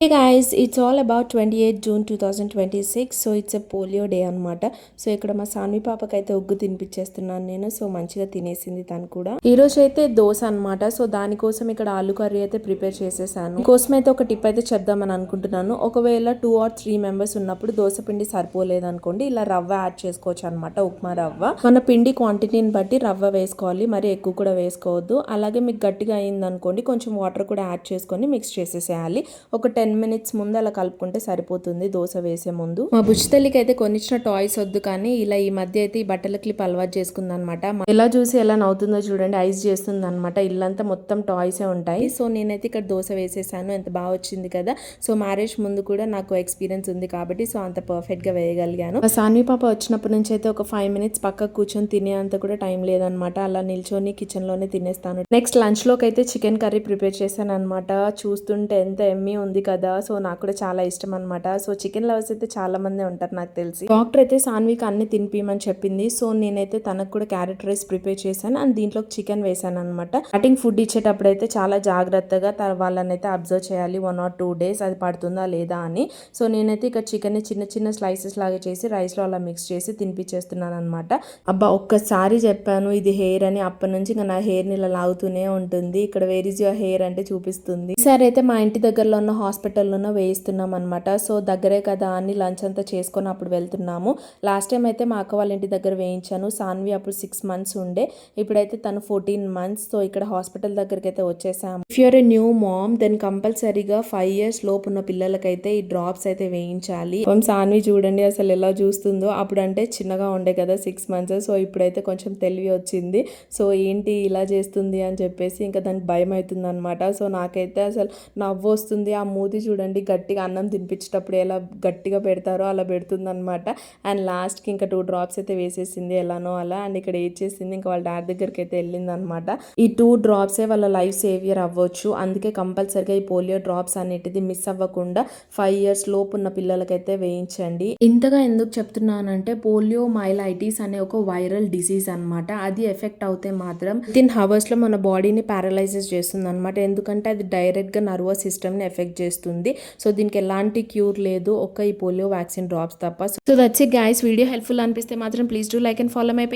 Hey guys, it's all about 28 June 2026. So it's a polio day అనమాట. So ఇక్కడ మా సాన్వి పాపకైతే ఉగ్గు తినిపించేస్తున్నాను నేను. సో మంచిగా తినేసింది తను కూడా. ఈ రోజు అయితే దోశ అనమాట. సో దానికోసం ఇక్కడ ఆలు కర్రీ అయితే ప్రిపేర్ చేసేసాను. కోసం అయితే ఒక టిప్ అయితే చెప్దామని అనుకుంటున్నాను. ఒకవేళ 2 or 3 మెంబర్స్ ఉన్నప్పుడు దోశ పిండి సరిపోలేదు అనుకోండి, ఇలా రవ్వ యాడ్ చేసుకోవచ్చు అనమాట. ఉప్మా రవ్వ. మన పిండి క్వాంటిటీని బట్టి రవ్వ వేసుకోవాలి, మరి ఎక్కువ కూడా వేసుకోవద్దు. అలాగే మీకు గట్టిగా అయింది అనుకోండి, కొంచెం వాటర్ కూడా యాడ్ చేసుకొని మిక్స్ చేసేసేయాలి. ఒక 10 minutes ముందు అలా కలుపుకుంటే సరిపోతుంది దోశ వేసే ముందు. మా బుచ్చితల్లికి అయితే కొనిచ్చిన టాయ్స్ వద్దు, కానీ ఇలా ఈ మధ్య అయితే ఈ బట్టల క్లిప్ అలవాటు చేసుకుంది అనమాట. ఎలా చూసి ఎలా నవ్వుతుందో చూడండి, ఐస్ చేస్తుంది అనమాట. ఇల్లంతా మొత్తం టాయ్సే ఉంటాయి. సో నేనైతే ఇక్కడ దోశ వేసేసాను, ఎంత బాగా వచ్చింది కదా. సో మ్యారేజ్ ముందు కూడా నాకు ఎక్స్పీరియన్స్ ఉంది కాబట్టి సో అంత పర్ఫెక్ట్ గా వేయగలిగాను. సాన్వి పాప వచ్చినప్పటి నుంచి అయితే ఒక 5 minutes పక్కకు కూర్చొని తినే అంత కూడా టైం లేదనమాట. అలా నిల్చొని కిచెన్ లోనే తినేస్తాను. నెక్స్ట్ లంచ్ లోకి అయితే చికెన్ కర్రీ ప్రిపేర్ చేశాను అనమాట. చూస్తుంటే ఎంత ఎమ్మీ ఉంది కదా. సో నాకు కూడా చాలా ఇష్టం అనమాట. సో చికెన్ లవర్స్ అయితే చాలా మంది ఉంటారు నాకు తెలిసి. డాక్టర్ అయితే సాన్వికి అన్ని తినిపిమని చెప్పింది. సో నేనైతే తనకు కూడా క్యారెట్ రైస్ ప్రిపేర్ చేశాను అండ్ దీంట్లో చికెన్ వేసాను అనమాట. స్టార్టింగ్ ఫుడ్ ఇచ్చేటప్పుడు అయితే చాలా జాగ్రత్తగా వాళ్ళనైతే అబ్జర్వ్ చేయాలి 1 or 2 days అది పడుతుందా లేదా అని. సో నేనైతే ఇక్కడ చికెన్ ని చిన్న చిన్న స్లైసెస్ లాగా చేసి రైస్ లో అలా మిక్స్ చేసి తినిపించేస్తున్నాను అనమాట. అబ్బా ఒక్కసారి చెప్పాను ఇది హెయిర్ అని, అప్పటి నుంచి ఇంకా నా హెయిర్ ని ఇలా లాగుతూనే ఉంటుంది. ఇక్కడ వేర్ ఇస్ యువర్ హెయిర్ అంటే చూపిస్తుంది. ఈసారి అయితే మా ఇంటి దగ్గరలో ఉన్న హాస్పిటల్లోనూ వేయిస్తున్నాం అనమాట. సో దగ్గరే కదా అని లంచ్ అంతా చేసుకొని అప్పుడు వెళ్తున్నాము. లాస్ట్ టైం అయితే మా అక్క వాళ్ళ ఇంటి దగ్గర వేయించాను. సాన్వి అప్పుడు 6 months ఉండే, ఇప్పుడైతే తను 14 months. సో ఇక్కడ హాస్పిటల్ దగ్గరికి అయితే వచ్చేసాము. If you're a new mom then కంపల్సరీగా 5 years లోపు ఉన్న పిల్లలకైతే ఈ డ్రాప్స్ అయితే వేయించాలి. సాన్వి చూడండి అసలు ఎలా చూస్తుందో. అప్పుడు అంటే చిన్నగా ఉండే కదా 6 months. సో ఇప్పుడైతే కొంచెం తెలివి వచ్చింది. సో ఏంటి ఇలా చేస్తుంది అని చెప్పేసి ఇంకా దానికి భయం అవుతుంది అనమాట. సో నాకైతే అసలు నవ్వు వస్తుంది. ఆ మూతి చూడండి, గట్టిగా అన్నం తినిపించేటప్పుడు ఎలా గట్టిగా పెడతారో అలా పెడుతుంది అనమాట. అండ్ లాస్ట్కి ఇంకా 2 drops అయితే వేసేసింది ఎలానో అలా. అండ్ ఇక్కడ ఏడ్చేసింది. ఇంకా వాళ్ళ డాడ్ దగ్గరికి అయితే వెళ్ళింది అనమాట. ఈ 2 drops వాళ్ళ లైఫ్ సేవియర్ అవ్వచ్చు. అందుకే కంపల్సరిగా ఈ పోలియో డ్రాప్స్ అనేటిది మిస్ అవ్వకుండా 5 years లోపు ఉన్న పిల్లలకైతే వేయించండి. ఇంతగా ఎందుకు చెప్తున్నానంటే పోలియో మైలైటిస్ అనే ఒక వైరల్ డిసీజ్ అనమాట. అది ఎఫెక్ట్ అవుతే మాత్రం వితిన్ హవర్స్ లో మన బాడీని పారలైజెస్ చేస్తుంది అనమాట. ఎందుకంటే అది డైరెక్ట్ గా నర్వస్ సిస్టమ్ ని ఎఫెక్ట్ చేస్తుంది. సో దీనికి ఎలాంటి క్యూర్ లేదు, ఒక్క ఈ పోలియో వ్యాక్సిన్ డ్రాప్స్ తప్ప. So that's it guys. Video helpful అనిపిస్తే మాత్రం please do like and follow my page.